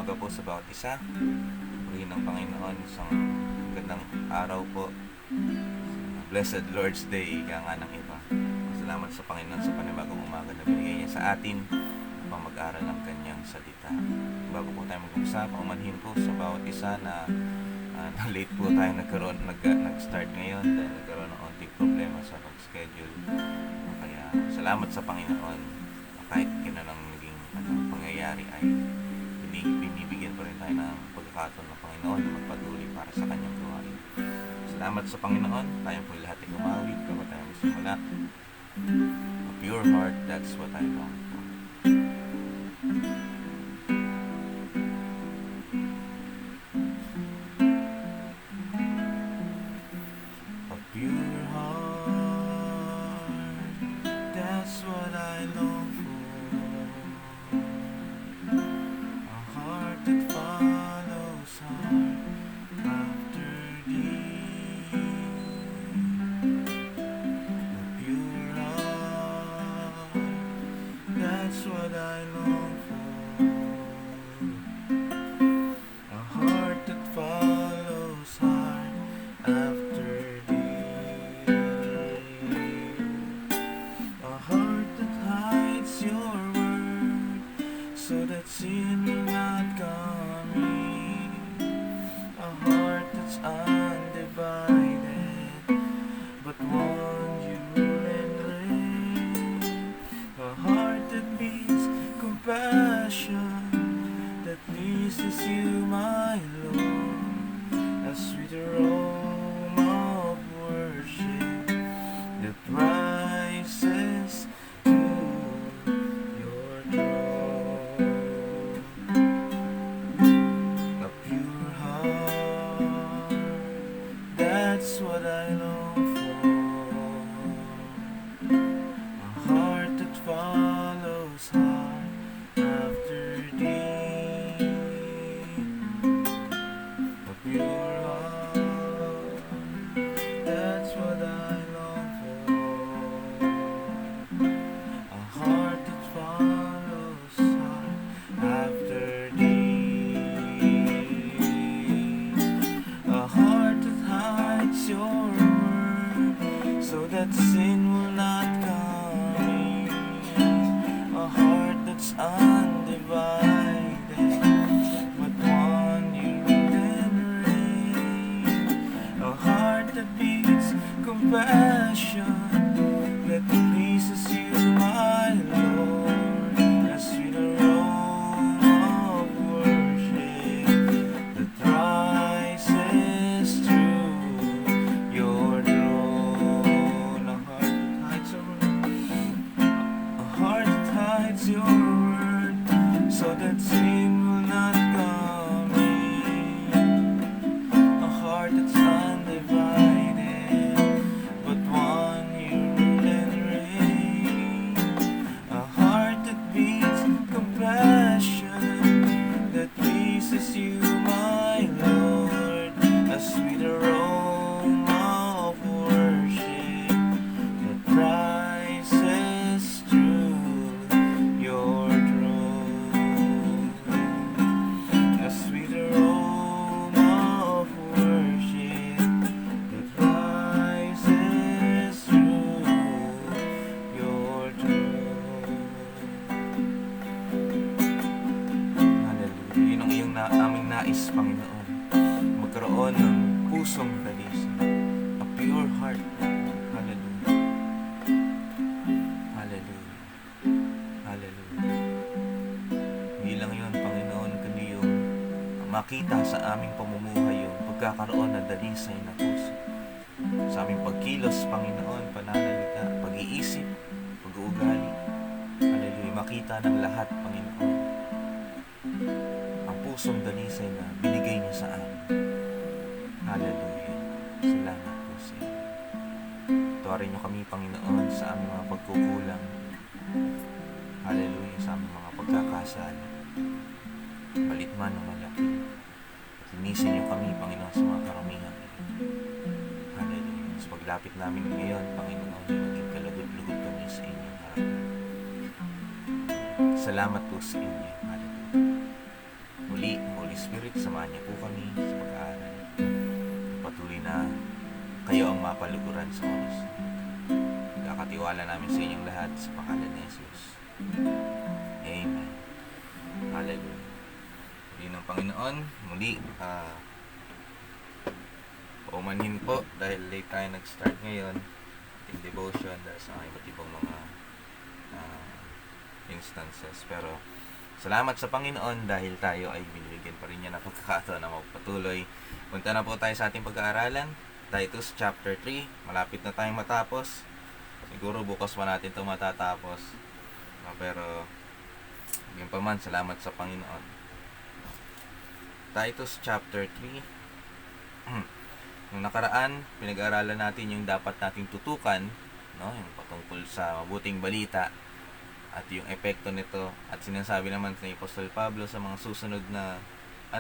umaga po sa bawat isa. Purihin ng Panginoon, isang magandang araw po. Blessed Lord's Day, ika nga ng iba. Salamat sa Panginoon sa panibagong umaga na binigay niya sa atin upang mag-aral ng kanyang salita. Bago po tayo mag-umpisa, paumanhin po sa bawat isa na late po tayo nag-start ngayon dahil nagkaroon ng onting problema sa pag-schedule. Kaya salamat sa Panginoon kahit ginanang naging pangyayari ay binibigyan pa rin tayo ng pagkakataon ng Panginoon na magpatuloy para sa kanyang gawain. Salamat sa Panginoon, tayo po lahat ay umawit kapag tayo magsimula. A pure heart, that's what I long for. A pure heart, that's what I long for. A heart that follows hard after thee. A pure heart, that's what I long for. A heart that follows hard after thee. A heart that hides your word so that sin will not come in. A heart that's undivided but one you and reign. A heart that beats compassion, that pleases you, my Lord. A sweet aroma of worship that rises to your throne. A pure heart, that's what I long for. A heart that follows hard after thee. A pure heart, that's what I long for. A heart that follows hard after thee. A heart that hides your word so that sin will not come in. A heart that's undivided but one you and reign. A heart that beats compassion, that pleases you, my Lord. A sweet aroma of worship that rises through your throne. A heart that hides your word so that sin will not come in. A heart that's undivided but one you rule and reign. A heart that beats compassion, that pleases you, my Lord. A sweet aroma of worship that rises through your throne. A sweet aroma of worship that rises through your throne. Hallelujah. Yun ang iyong aming nais, Panginoon. Magkaroon ng pusong dalisay. A pure heart. Hallelujah. Hallelujah. Hallelujah. Hindi lang yun, Panginoon, kundi yung makita sa aming pamumuhay yung pagkakaroon ng dalisay na puso. Sa aming pagkilos, Panginoon, pananalita, pag-iisip, pag-uugali. Hallelujah. Makita ng lahat, Panginoon, ang pusong dalisay na binigay niyo sa amin. Hallelujah. Salamat po sa inyo. Tuwarin niyo kami, Panginoon, sa aming mga pagkukulang. Hallelujah. Sa aming mga pagkakasala. Malit man o malaki. At linisin niyo kami, Panginoon, sa mga karamihan. Hallelujah. Sa paglapit namin ngayon, Panginoon, maging kalugod-lugod kami sa inyong harapan. Salamat po sa inyo. Hallelujah. Muli muli, Holy Spirit, samahan niyo po kami sa pag-aaral. Patuloy na kayo ang mapaluguran sa oras. Kakatiwala namin sa inyong lahat sa pangalan ni Jesus. Amen. Hallelujah. Muli ng Panginoon, muli, paumanhin po dahil late tayo nag-start ngayon ating devotion dahil sa iba't ibang mga instances. Pero salamat sa Panginoon dahil tayo ay binibigyan pa rin niya ng pagkakataon na magpatuloy. Punta na po tayo sa ating pag-aaralan. Titus chapter 3. Malapit na tayong matapos. Siguro bukas pa natin ito matatapos. Pero yun pa man, salamat sa Panginoon. Titus chapter 3. Nung nakaraan, pinag-aaralan natin yung dapat nating tutukan, no? Yung patungkol sa mabuting balita at yung epekto nito, at sinasabi naman ni Apostol Pablo sa mga susunod na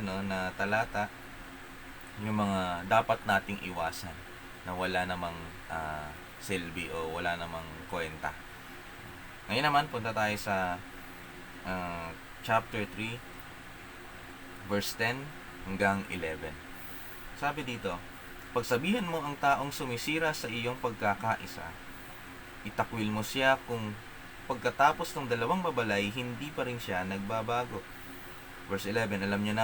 na talata yung mga dapat nating iwasan na wala namang silbi o wala namang kwenta. Ngayon naman punta tayo sa chapter 3 verse 10 hanggang 11. Sabi dito, pagsabihan mo ang taong sumisira sa iyong pagkakaisa, itakwil mo siya kung pagkatapos ng 2 babalay, hindi pa rin siya nagbabago. Verse 11, alam niya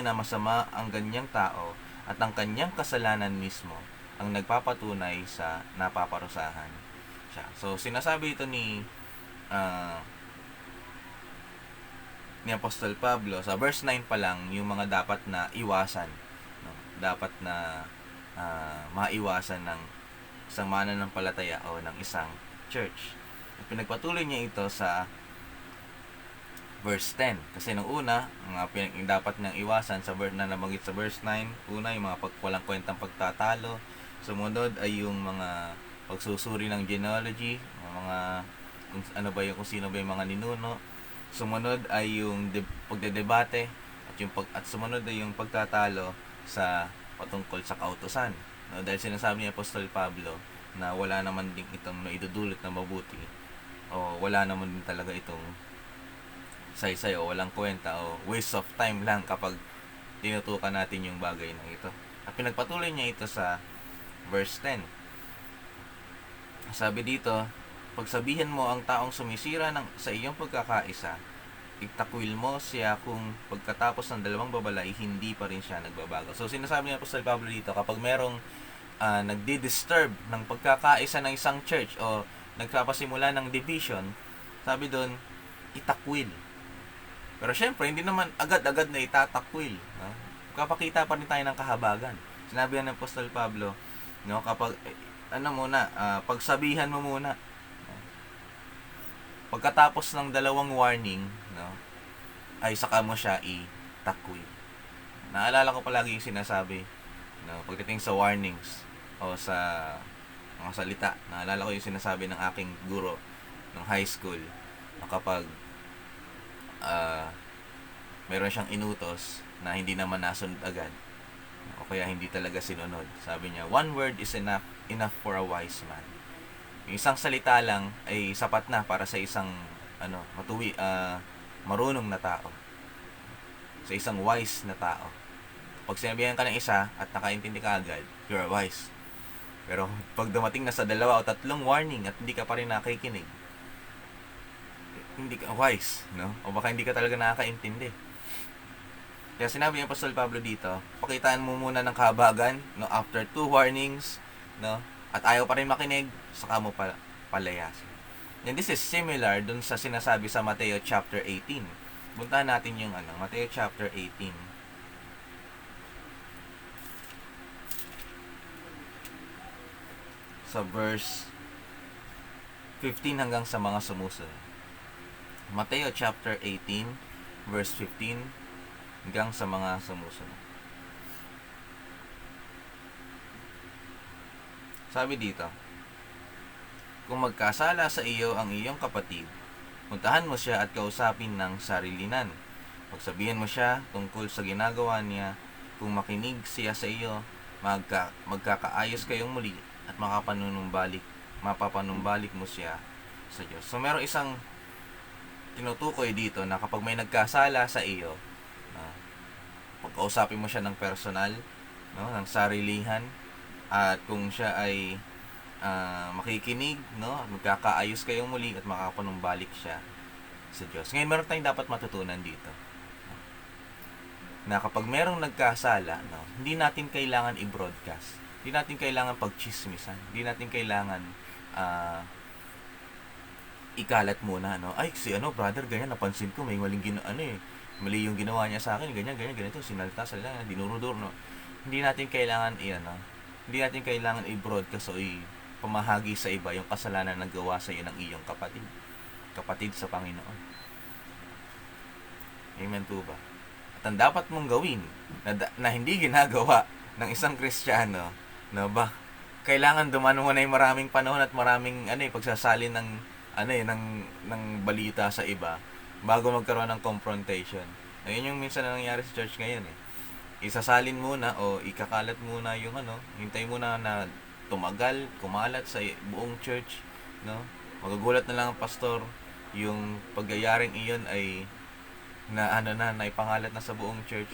na masama ang ganyang tao at ang kanyang kasalanan mismo ang nagpapatunay sa napaparusahan siya. So, sinasabi ito ni Apostol Pablo, sa verse 9 pa lang, yung mga dapat na iwasan. Dapat na maiwasan ng isang mananampalataya o ng isang church. At pinagpatuloy niya ito sa verse 10. Kasi nung una, yung dapat niyang iwasan sa verse na nabanggit sa verse 9, una yung mga walang kwentang pagtatalo. Sumunod ay yung mga pagsusuri ng genealogy, mga kung sino ba yung mga ninuno. Sumunod ay yung pagdedebate at sumunod ay yung pagtatalo sa patungkol sa kautusan. No, dahil sinasabi ni Apostol Pablo na wala naman din itong naidudulot na mabuti o wala naman din talaga itong saysay o walang kwenta o waste of time lang kapag tinutukan natin yung bagay na ito. At pinagpatuloy niya ito sa verse 10. Sabi dito, pagsabihan mo ang taong sumisira sa iyong pagkakaisa, itakwil mo siya kung pagkatapos ng 2 babalay, hindi pa rin siya nagbabago. So, sinasabi ni Apostol Pablo dito, kapag merong nagdi-disturb ng pagkakaisa ng isang church o nagpapasimula ng division, sabi doon, itakwil. Pero syempre, hindi naman agad-agad na itatakwil. No? Kapakita pa rin tayo ng kahabagan. Sinabi ng Apostol Pablo, no, kapag, pagsabihan mo muna. Pagkatapos ng 2 warning, no, ay saka mo siya itakwil. Naalala ko palagi yung sinasabi, no, pagdating sa warnings o sa mga salita. Naalala ko yung sinasabi ng aking guro ng high school na kapag meron siyang inutos na hindi naman nasunod agad o kaya hindi talaga sinunod. Sabi niya, 1 word is enough for a wise man. Yung isang salita lang ay sapat na para sa isang marunong na tao. Sa isang wise na tao. Pag sinabihan ka ng isa at nakaintindi ka agad, you're wise. Pero pag dumating na sa 2 o 3 warning at hindi ka pa rin nakikinig, hindi ka wise, no? O baka hindi ka talaga nakakaintindi. Kaya sinabi ni Apostol Pablo dito, pakitaan mo muna ng kahabagan, no, after 2 warnings, no, at ayaw pa rin makinig, saka mo palayasin. And this is similar dun sa sinasabi sa Mateo chapter 18. Puntahan natin yung Mateo chapter 18. Sa verse 15 hanggang sa mga sumusunod. Mateo chapter 18, verse 15 hanggang sa mga sumusunod. Sabi dito, kung magkasala sa iyo ang iyong kapatid, puntahan mo siya at kausapin ng sarilinan. Pagsabihan mo siya tungkol sa ginagawa niya, kung makinig siya sa iyo, magkakaayos kayong muli at mapapanumbalik mo siya sa Diyos. So, meron isang tinutukoy dito na kapag may nagkasala sa iyo, No? Pagkausapin mo siya ng personal, no? Ng sarilihan, at kung siya ay makikinig, no? Magkakaayos kayong muli at makapanumbalik siya sa Diyos. Ngayon, meron tayong dapat matutunan dito. Na kapag merong nagkasala, no, hindi natin kailangan i-broadcast. Hindi natin kailangan pagchismisan. Hindi natin kailangan ikalat muna, no? Ay, si brother, ganyan, napansin ko, may mali yung ginawa niya sa akin, ganyan, ganito, sinalta, dinurudor, no? Hindi natin kailangan hindi natin kailangan i-broadcast o pamahagi sa iba yung kasalanan na gawa sa iyo ng iyong kapatid sa Panginoon. Amen po ba? At ang dapat mong gawin na hindi ginagawa ng isang Kristiyano, no ba? Kailangan dumaan mo na yung maraming panahon at maraming pagsasalin ng balita sa iba bago magkaroon ng confrontation. Ayun yung minsan na nangyayari sa church ngayon Isasalin muna o ikakalat muna yung hintay muna na tumagal, kumalat sa buong church, no? Magugulat na lang ang pastor yung pagyayaring iyon ay na ipangalat na sa buong church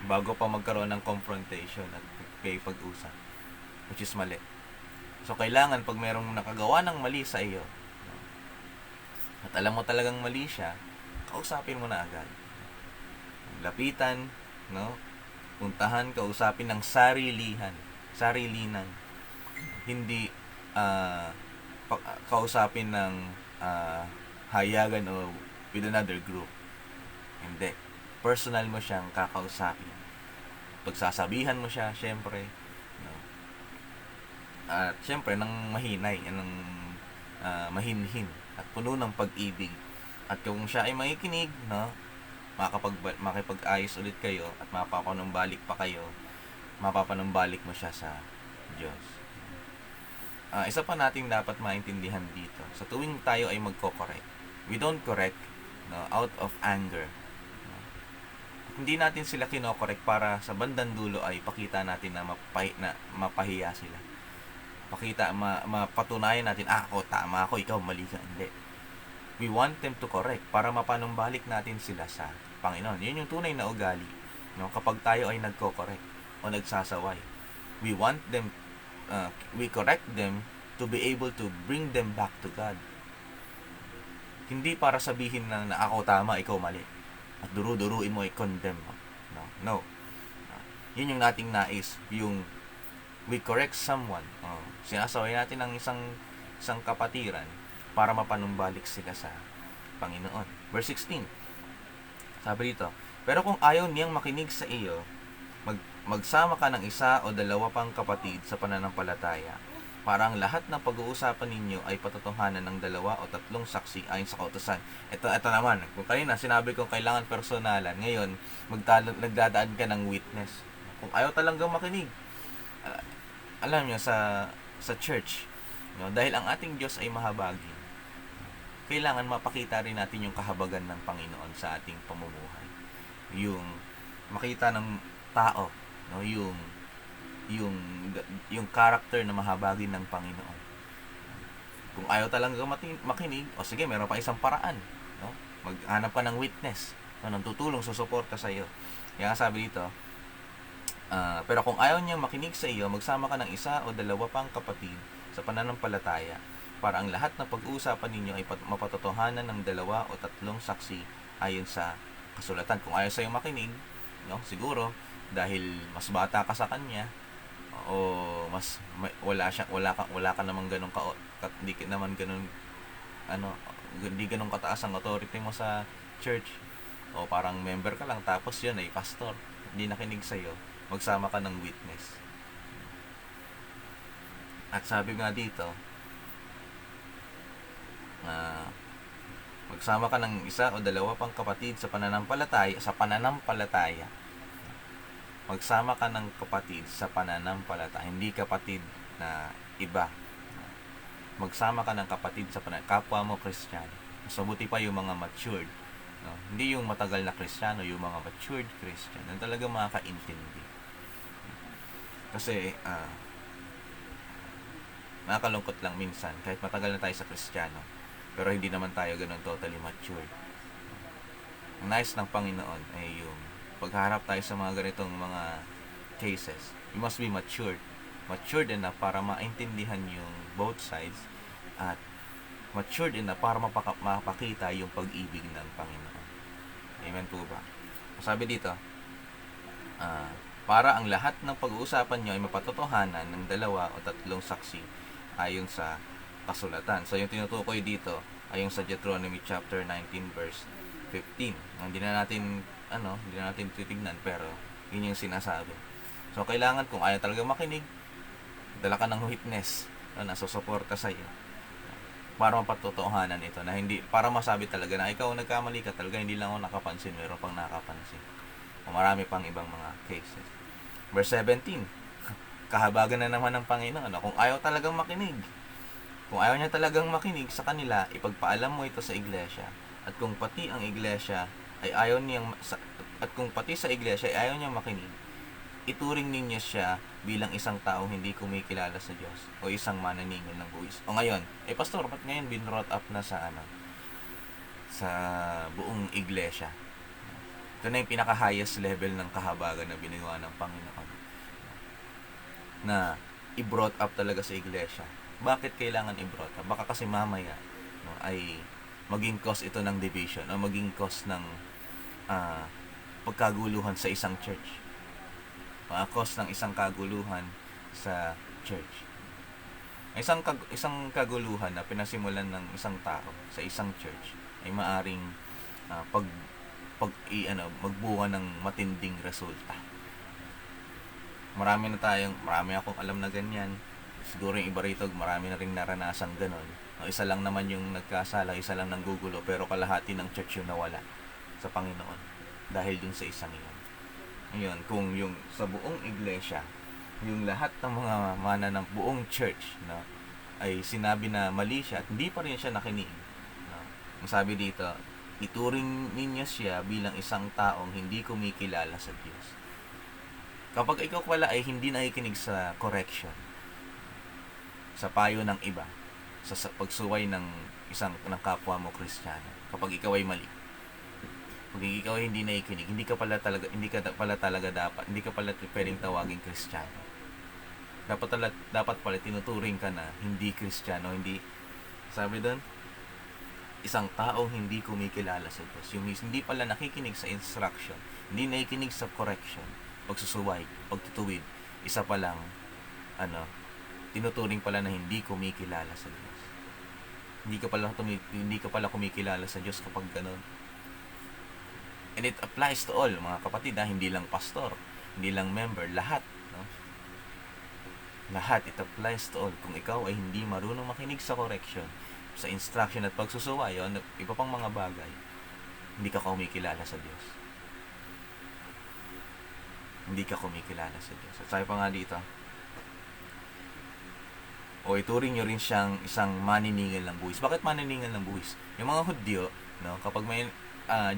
bago pa magkaroon ng confrontation at pag-usap, which is mali. So kailangan pag merong nakagawa ng mali sa iyo, at alam mo talagang mali siya, kausapin mo na agad. Lapitan, no? Puntahan, kausapin ng sarilinan. Hindi kausapin ng hayagan o with another group. Hindi. Personal mo siyang kakausapin. Pagsasabihan mo siya, syempre, no? At syempre, ng mahinay, ng mahinhin, at puno ng pag-ibig. At kung siya ay makikinig, no? Makipag-ayos ulit kayo at mapapanumbalik pa kayo, mapapanumbalik mo siya sa Diyos. Isa pa nating dapat maintindihan dito, sa tuwing tayo ay magko-correct, we don't correct, no, out of anger. No? Hindi natin sila kino-correct para sa bandang dulo ay pakita natin na mapahiya sila. Mapatunayan natin, ako tama ako, ikaw mali ka. Hindi. We want them to correct para mapanumbalik natin sila sa Panginoon. Yun yung tunay na ugali, no? Kapag tayo ay nagko-correct o nagsasaway, we correct them to be able to bring them back to God. Hindi para sabihin na ako tama, ikaw mali, at duru-duruin mo, i-condemn mo. No. Yun yung nating nais, yung we correct someone. Sinasaway natin ng isang kapatiran para mapanumbalik sila sa Panginoon. Verse 16. Sabi dito, pero kung ayaw niyang makinig sa iyo, magsama ka ng isa o dalawa pang kapatid sa pananampalataya, para ang lahat ng pag-uusapan ninyo ay patotohanan ng 2 o 3 saksi ayon sa kautusan. Ito naman, kung kanina sinabi kong kailangan personalan, ngayon nagdadaan ka ng witness. Kung ayaw talagang makinig, alam niyo sa church, no, dahil ang ating Diyos ay mahabagin, kailangan mapakita rin natin yung kahabagan ng Panginoon sa ating pamumuhay. Yung makita ng tao, no, yung character na mahabagin ng Panginoon. Kung ayaw talaga makinig, o sige, meron pa isang paraan, no? Maghanap ka ng witness, no, nang tutulong, susuporta sa iyo. Kaya sabi dito, pero kung ayaw niyang makinig sa iyo, magsama ka ng isa o dalawa pang kapatid sa pananampalataya, para ang lahat ng pag-uusapan ninyo ay mapatotohanan ng 2 o 3 saksi ayon sa kasulatan. Kung ayaw sa'yo makinig, no, siguro dahil mas bata ka sa kanya, o wala ka namang ganun hindi ganun kataas ang authority mo sa church, o parang member ka lang tapos yun ay pastor, hindi nakinig sa iyo, magsama ka ng witness. At sabi nga dito, magsama ka ng isa o dalawa pang kapatid sa pananampalataya. Magsama ka ng kapatid sa pananampalataya, hindi kapatid na iba. Magsama ka ng kapatid sa kapwa mo Kristiyano. Mas mabuti pa yung mga matured, no? Hindi yung matagal na Kristiyano, yung mga matured Christian na talaga makakaintindi. Kasi nakakalungkot lang minsan, kahit matagal na tayo sa Kristiyano, pero hindi naman tayo ganun totally mature. Ang nais ng Panginoon ay yung pagharap tayo sa mga ganitong mga cases, you must be matured enough para maintindihan yung both sides, at matured enough para mapakita yung pag-ibig ng Panginoon. Amen po ba? Sabi dito, para ang lahat ng pag-uusapan nyo ay mapatotohanan ng 2 o 3 saksi ayon sa kasulatan. So yung tinutukoy dito ay yung sa Deuteronomy chapter 19 verse 15. Hindi na natin titignan, pero yun yung sinasabi. So kailangan, kung ayaw talaga makinig, dala ka ng witness na susuporta sa iyo para mapatotohanan ito, na hindi, para masabi talaga na ikaw nagkamali ka talaga, hindi lang ako nakapansin, meron pang nakapansin. O marami pang ibang mga cases. Verse 17, kahabagan na naman ng Panginoon. Kung ayaw talagang makinig, kung ayaw niya talagang makinig sa kanila, ipagpaalam mo ito sa iglesia. At kung pati ang iglesia ay ayaw niyang, at kung pati sa iglesia ay ayaw niyang makinig, ituring ninyo siya bilang isang taong hindi kumikilala sa Diyos o isang mananingil ng buwis. O ngayon, pastor, ba't ngayon binrought up na sa sa buong iglesia? Ito na yung pinaka-highest level ng kahabagan na binagawa ng Panginoon, na i-brought up talaga sa iglesia. Bakit kailangan i-brought up? Baka kasi mamaya ay maging cause ito ng division o maging cause ng pagkaguluhan sa isang church. Cause ng isang kaguluhan sa church. Isang kaguluhan na pinasimulan ng isang tao sa isang church ay maaring magbunga ng matinding resulta. Marami akong alam na ganyan. Siguro yung iba rito, marami na rin naranasan ganon. Isa lang naman yung nagkasala, isa lang nanggugulo, pero kalahati ng church yung nawala sa Panginoon dahil dun sa isang iyon. Ngayon, kung yung sa buong iglesia, yung lahat ng mga mana ng buong church ay sinabi na mali siya at hindi pa rin siya nakinig, masabi dito, ituring ninyo siya bilang isang taong hindi kumikilala sa Diyos. Kapag ikaw pala ay hindi nakikinig sa correction, sa payo ng iba, sa pagsuway ng kapwa mo Kristiyano, kapag ikaw ay mali, pag ikaw ay hindi nakikinig, hindi ka pala talaga pwedeng tawaging Kristiyano. Dapat pala tinuturing ka na hindi Kristiyano, hindi, sabi doon, isang taong hindi kumikilala sa Diyos. Yung hindi pala nakikinig sa instruction, hindi nakikinig sa correction, pagsusuway, pagtutuwid, isa palang tinuturing pala na hindi kumikilala sa Diyos. Hindi ka pala kumikilala sa Diyos kapag gano'n. And it applies to all, mga kapatid, hindi lang pastor, hindi lang member, lahat, lahat, it applies to all. Kung ikaw ay hindi marunong makinig sa correction, sa instruction at pagsusuway, iba pang mga bagay, hindi ka kumikilala sa Diyos. Hindi ka kumikilala sa Diyos. At sabi pa nga dito, o ituring nyo rin siyang isang maniningil ng buwis. Bakit maniningil ng buwis? Yung mga Hudyo, kapag may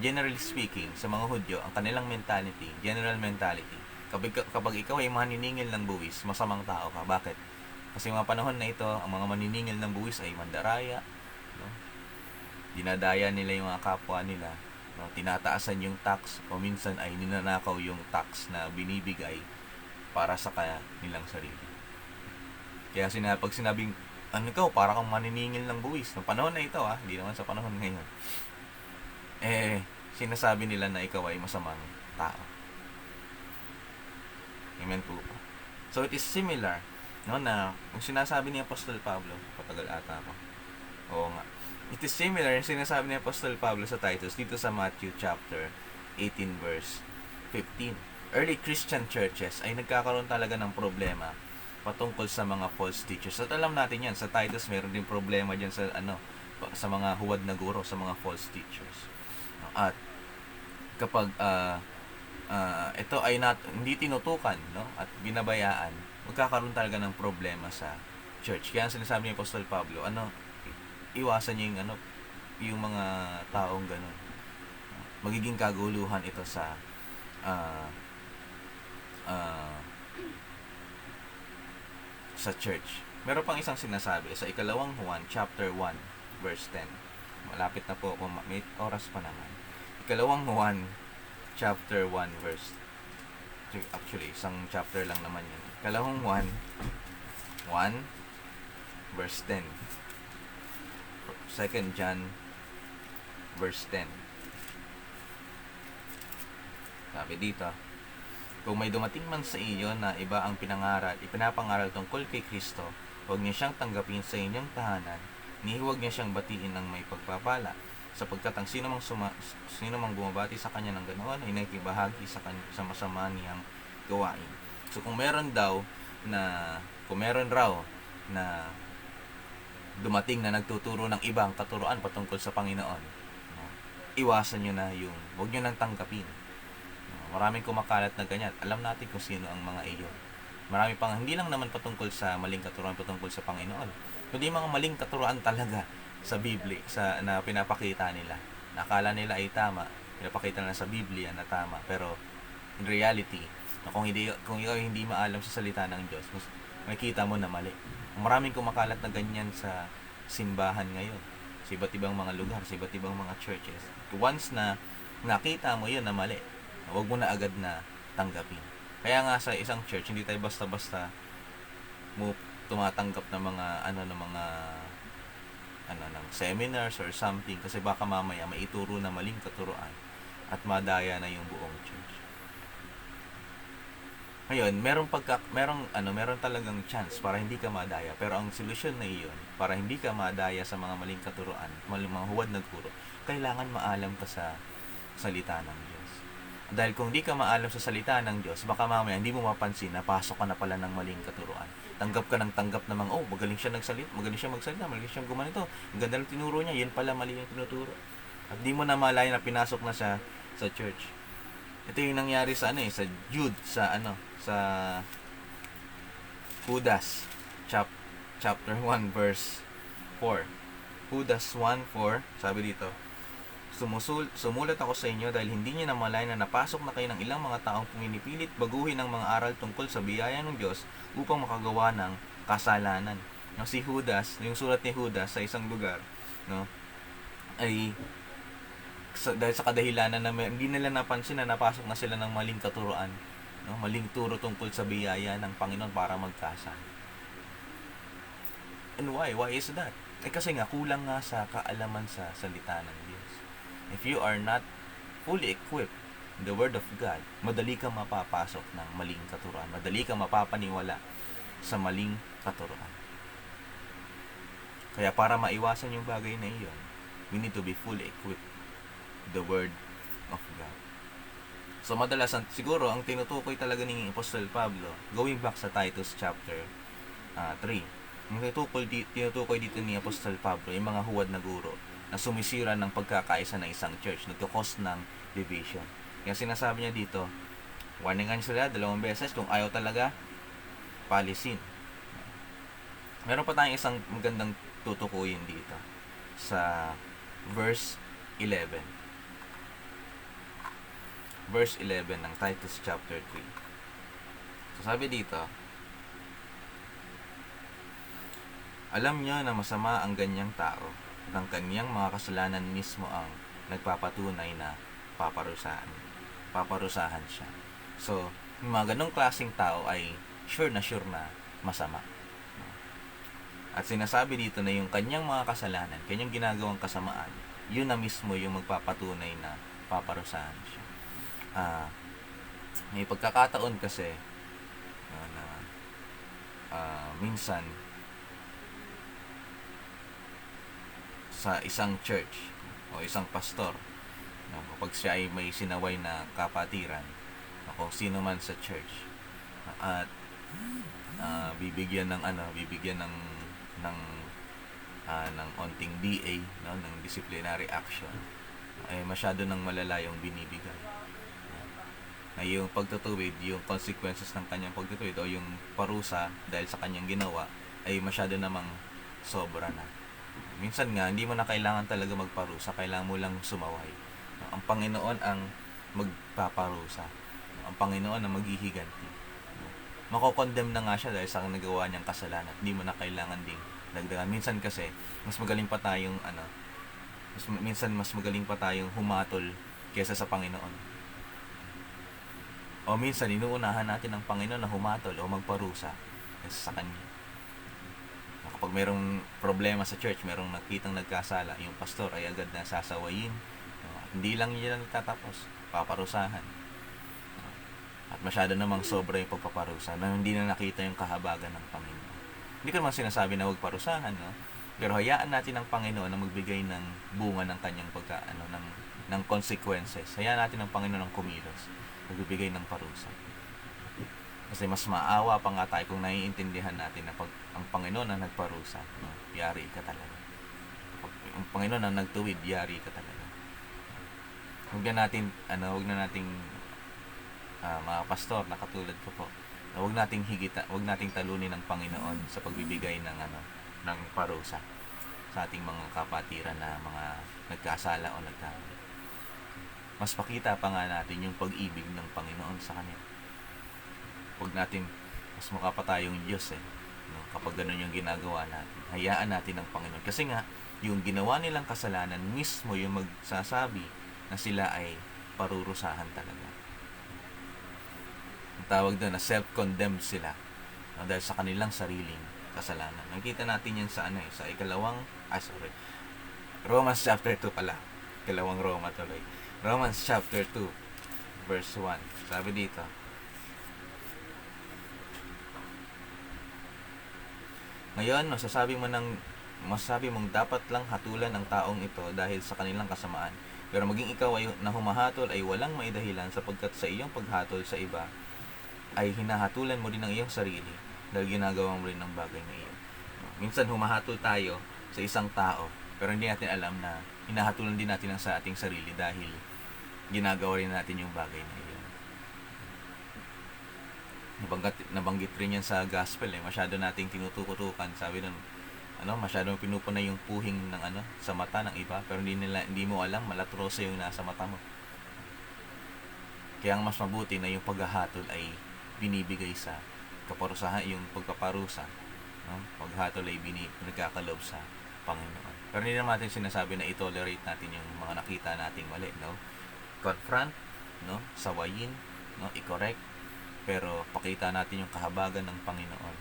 generally speaking, sa mga Hudyo, ang kanilang mentality, general mentality, kapag ikaw ay maniningil ng buwis, masamang tao ka. Bakit? Kasi mga panahon na ito, ang mga maniningil ng buwis ay mandaraya, dinadaya nila yung mga kapwa nila, tinataasan yung tax, o minsan ay ninanakaw yung tax na binibigay para sa nilang sarili. Kaya pag sinabing, ikaw, para kang maniningil ng buwis, ng panahon na ito, hindi naman sa panahon ngayon, sinasabi nila na ikaw ay masamang tao. Amen po. So it is similar, na kung sinasabi ni Apostol Pablo, patagal ata ako. Oo nga. It is similar yung sinasabi ni Apostol Pablo sa Titus dito sa Matthew chapter 18 verse 15. Early Christian churches ay nagkakaroon talaga ng problema patungkol sa mga false teachers. At alam natin yan, sa Titus meron din problema dyan sa mga huwad na guro, sa mga false teachers. At kapag ito ay hindi tinutukan, at binabayaan, magkakaroon talaga ng problema sa church. Kaya sinasabi ni Apostol Pablo, iwasan niyo yung mga taong ganun. Magiging kaguluhan ito sa church. Meron pang isang sinasabi sa Ikalawang Juan chapter 1 verse 10. Malapit na po ako, may oras pa naman. Ikalawang Juan, chapter 1, verse... Actually, isang chapter lang naman yun. Ikalawang Juan, 1, verse 10. Second John, verse 10. Sabi dito, kung may dumating man sa iyo na iba ang ipinapangaral tungkol kay Kristo, huwag niya siyang tanggapin sa inyong tahanan, ni huwag niya siyang batiin ng may pagpapala, sapagkat ang sino mang bumabati sa kanya ng ganoon ay nagkibahagi sa masama niyang gawain. So kung meron raw na dumating na nagtuturo ng ibang katuruan patungkol sa Panginoon, iwasan nyo na huwag nyo nang tanggapin. Maraming kumakalat na ganyan. Alam natin kung sino ang mga iyon. Marami pang hindi lang naman patungkol sa maling katuruan patungkol sa Panginoon, kundi mga maling katuruan talaga sa Biblia na pinapakita nila. Nakala nila ay tama, pinapakita nila sa Biblia na tama, pero in reality, kung ikaw hindi maalam sa salita ng Diyos, makikita mo na mali. Maraming kumakalat na ganyan sa simbahan ngayon, sa iba't ibang mga lugar, sa iba't ibang mga churches. Once na nakita mo yun na mali, huwag mo na agad na tanggapin. Kaya nga sa isang church, hindi tayo basta-basta tumatanggap ng mga ng seminars or something, kasi baka mamaya maituro na maling katuruan at madaya na yung buong church. Ngayon, meron talagang chance para hindi ka madaya, pero ang solusyon na iyon para hindi ka madaya sa mga maling katuruan, mga huwad na guro, kailangan maalam ka sa salita ng Diyos. Dahil kung hindi ka maalam sa salita ng Diyos, baka mamaya hindi mo mapansin na pasok ka na pala ng maling katuruan. Tanggap ka na magaling siya magsalita, magaling siyang gumanito, ang ganda ng tinuro niya, yun pala mali yung tinuturo. At di mo na malaya na pinasok na siya sa church. Ito yung nangyari sa sa Jude, sa Judas chapter 1 verse 4. Judas 1:4, sabi dito, sumulat ako sa inyo dahil hindi niyo namalayan na napasok na kayo ng ilang mga taong puminipilit baguhin ang mga aral tungkol sa biyaya ng Diyos upang makagawa ng kasalanan. Si Judas, yung sulat ni Judas sa isang lugar, ay dahil sa kadahilanan na hindi nila napansin na napasok na sila ng maling katuruan, maling turo tungkol sa biyaya ng Panginoon para magkasala. And why is that? Kasi nga kulang nga sa kaalaman sa salita ng Diyos. If you are not fully equipped in the Word of God, madali kang mapapasok ng maling katuruan. Madali kang mapapaniwala sa maling katuruan. Kaya para maiwasan yung bagay na iyon, we need to be fully equipped with the Word of God. So madalas, siguro, ang tinutukoy talaga ni Apostle Pablo, going back sa Titus chapter 3, ang tinutukoy dito ni Apostle Pablo, yung mga huwad na guro, na sumisira ng pagkakaisa ng isang church, nagkakos ng division. Kaya sinasabi niya dito, warningan sila 2 beses, kung ayaw talaga, palisin. Meron pa tayong isang magandang tutukuyin dito sa verse 11. Verse 11 ng Titus chapter 3. So sabi dito, alam niyo na masama ang ganyang tao, at ang kanyang mga kasalanan mismo ang nagpapatunay na paparusahan siya. So, yung mga ganong klaseng tao ay sure na masama. At sinasabi dito na yung kanyang mga kasalanan, kanyang ginagawang kasamaan, yun na mismo yung magpapatunay na paparusahan siya. May pagkakataon kasi minsan sa isang church o isang pastor, kapag siya ay may sinaway na kapatiran o sino man sa church at bibigyan ng onting DA, ng disciplinary action, ay masyado ng malala yung binibigay. Yung pagtutuwid, yung consequences ng kanyang pagtutuwid o yung parusa dahil sa kanyang ginawa ay masyado namang sobra na. Minsan nga, hindi mo na kailangan talaga magparusa, kailangan mo lang sumaway. Ang Panginoon ang magpaparusa. Ang Panginoon ang maghihiganti. Makokondemn na nga siya dahil sa nagawa niyang kasalanan. Hindi mo na kailangan ding dagdagan. Minsan kasi, mas magaling pa tayong humatol kesa sa Panginoon. O minsan, inuunahan natin ang Panginoon na humatol o magparusa kesa sa Kanya. Kapag mayroong problema sa church, mayroong nakitang nagkasala, yung pastor ay agad na sasawayin. Hindi lang yun nagtatapos, paparusahan. At masyado namang sobra yung pagpaparusa na hindi na nakita yung kahabagan ng Panginoon. Hindi ko naman sinasabi na huwag parusahan, no? Pero hayaan natin ang Panginoon na magbigay ng bunga ng kanyang ng consequences. Hayaan natin ang Panginoon ng kumilos, magbibigay ng parusa. Kasi mas maawa pa nga tayo kung naiintindihan natin na pag ang Panginoon ang nagparusa, no? Yari ka talaga. Pag ang Panginoon ang nagtuwid, yari ka talaga. Huwag na nating mga pastor na katulad ko po, huwag nating talunin ng Panginoon sa pagbibigay ng parusa sa ating mga kapatiran na mga nagkasala o nagkamali. Mas pakita pa nga natin yung pag-ibig ng Panginoon sa kanila. Huwag natin, mas mukha pa tayong Diyos no? Kapag ganun yung ginagawa natin, hayaan natin ng Panginoon. Kasi nga, yung ginawa nilang kasalanan mismo yung magsasabi na sila ay parurusahan talaga. Ang tawag doon na self-condemned sila, no? Dahil sa kanilang sariling kasalanan. Nakita natin yan sa Romans chapter 2 pala. Ikalawang Roma tuloy. Romans chapter 2 verse 1. Sabi dito, ngayon, masasabi mong dapat lang hatulan ang taong ito dahil sa kanilang kasamaan. Pero maging ikaw ay nahumahatol ay walang maidahilan sapagkat sa iyong paghatol sa iba ay hinahatulan mo din ang iyong sarili dahil ginagawa mo rin ng bagay na iyon. Minsan humahatol tayo sa isang tao pero hindi natin alam na hinahatulan din natin ang sa ating sarili dahil ginagawa rin natin yung bagay na iyon. Nabanggit rin yan sa gospel masyado nating tinutukutukan, sabi nun masyadong pinupunay yung puhing ng sa mata ng iba pero hindi mo alam malatrosa yung nasa mata mo. Kaya ang mas mabuti na yung paghahatol ay binibigay sa kaparusahan, yung pagpaparusa, no? Paghatol ay nagkakalob sa Panginoon. Pero hindi naman natin sinasabi na i-tolerate natin yung mga nakita nating mali, no? Confront, no? Sawayin, no? I-correct. Pero pakita natin yung kahabagan ng Panginoon,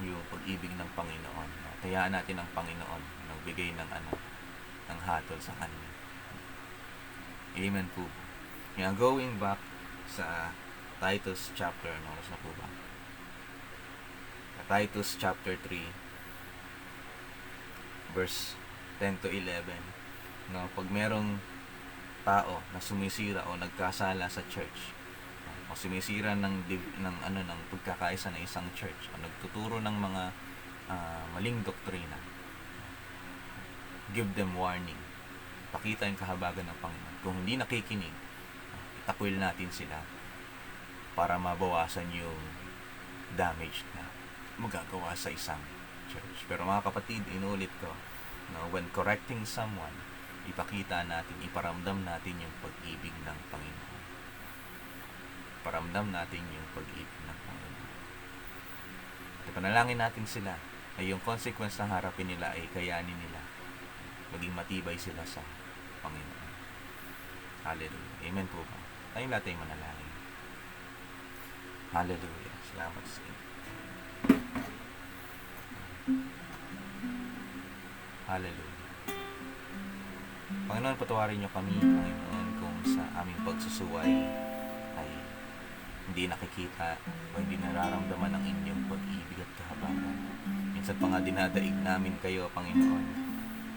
yung pag-ibig ng Panginoon. No? Tayaan natin ang Panginoon nagbigay ng hatol sa Kanya. Amen po. Kaya going back sa Titus chapter, oras na po ba? Titus chapter 3 verse 10 to 11. No, pag merong tao na sumisira o nagkasala sa church, o sumisira ng pagkakaisa ng isang church, o nagtuturo ng mga maling doktrina, give them warning. Pakita yung kahabagan ng Panginoon. Kung hindi nakikinig, itakwil natin sila para mabawasan yung damage na magagawa sa isang church. Pero mga kapatid, inulit ko, when correcting someone, ipakita natin, iparamdam natin yung pag-ibig ng Panginoon. Paramdam natin yung pag-ibig ng Panginoon. Ipanalangin natin sila ay yung consequence na harapin nila ay kayanin nila. Maging matibay sila sa Panginoon. Hallelujah. Amen po ba? Tayong lahat ay manalangin. Hallelujah. Salamat sa inyo. Hallelujah. Panginoon, patawarin niyo kami, Panginoon, kung sa aming pagsusuway ay hindi nakikita o hindi nararamdaman ang inyong pag-ibig at kahabagan. Minsan pa nga dinadaig namin kayo, Panginoon,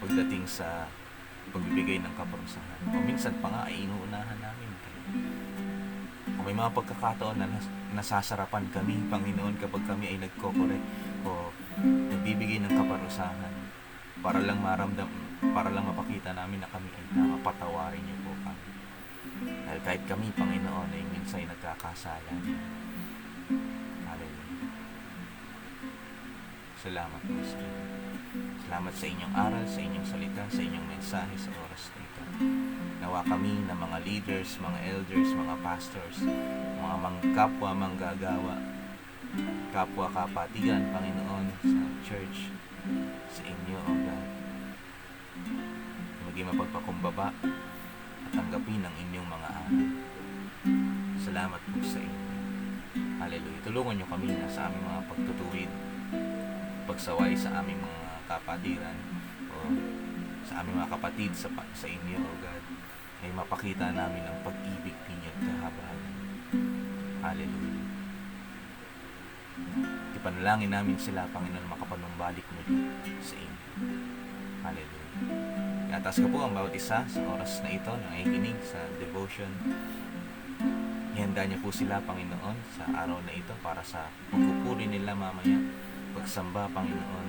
pagdating sa pagbibigay ng kaparusahan. O minsan pa nga ay inuunahan namin kayo. O may mga pagkakataon na nasasarapan kami, Panginoon, kapag kami ay nagko-correct o nagbibigay ng kaparusahan para lang mapakita namin na kami ay tama, patawarin niyo po kami. Dahil kahit kami, Panginoon, ay minsan ay nagkakasala. Hallelujah. Salamat po sa inyo. Salamat sa inyong aral, sa inyong salita, sa inyong mensahe sa oras na ito. Nawa kami na mga leaders, mga elders, mga pastors, mga kapwa manggagawa, kapwa kapatiran, Panginoon, sa church, sa inyo, O God. Maging mapagpakumbaba at tanggapin ang inyong mga aral. Salamat po sa inyo. Hallelujah. Tulungan niyo kami na sa aming mga pagtutuwid, pagsaway sa aming mga kapatiran o sa aming mga kapatid sa inyo, O God, ay mapakita namin ang pag-ibig ninyo at kahabagan. Hallelujah. Ipanalangin namin sila, Panginoon, makapanumbalik muli sa inyo. Hallelujah. Iatas ko po ang bawat isa sa oras na ito na nakikinig sa devotion. Ihanda niyo po sila, Panginoon, sa araw na ito para sa pagpupuri nila mamaya, pagsamba, Panginoon,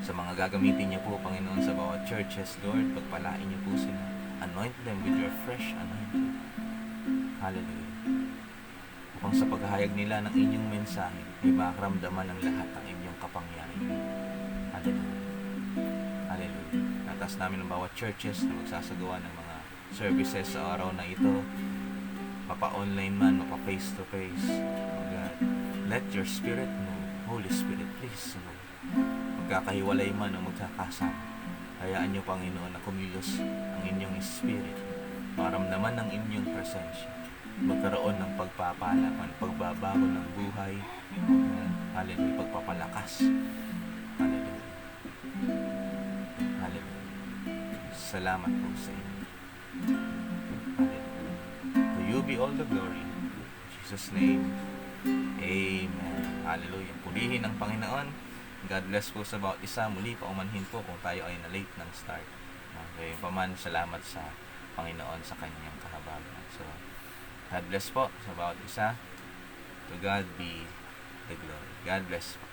sa mga gagamitin niyo po, Panginoon, sa bawat churches, Lord. Pagpalain niyo po sila. Anoint them with your fresh anointing. Hallelujah. Upang sa paghahayag nila ng inyong mensahe, ay makaramdaman ng lahat ang inyong kapangyarihan. Hallelujah. Hallelujah. Atas namin ang bawat churches na magsasagawa ng mga services sa araw na ito, mapa-online man, mapa-face-to-face. Oh God, let your Spirit move. Holy Spirit, please move. Magkakahiwalay man o magkakasama, hayaan niyo, Panginoon, na kumilos ang inyong Spirit, maramdaman ng inyong presensya, magkaroon ng pagpapala, pagbabago ng buhay. Hallelujah. Pagpapalakas. Hallelujah. Hallelujah. Salamat po sa inyo. Hallelujah. To you be all the glory. In Jesus' name, Amen. Hallelujah. Pulihin ang Panginoon. God bless po sa bawat isa. Muli, paumanhin po kung tayo ay na-late ng start. Okay, paman, salamat sa Panginoon sa kanyang kahabagan. So, God bless po sa bawat isa. To God be the glory. God bless po.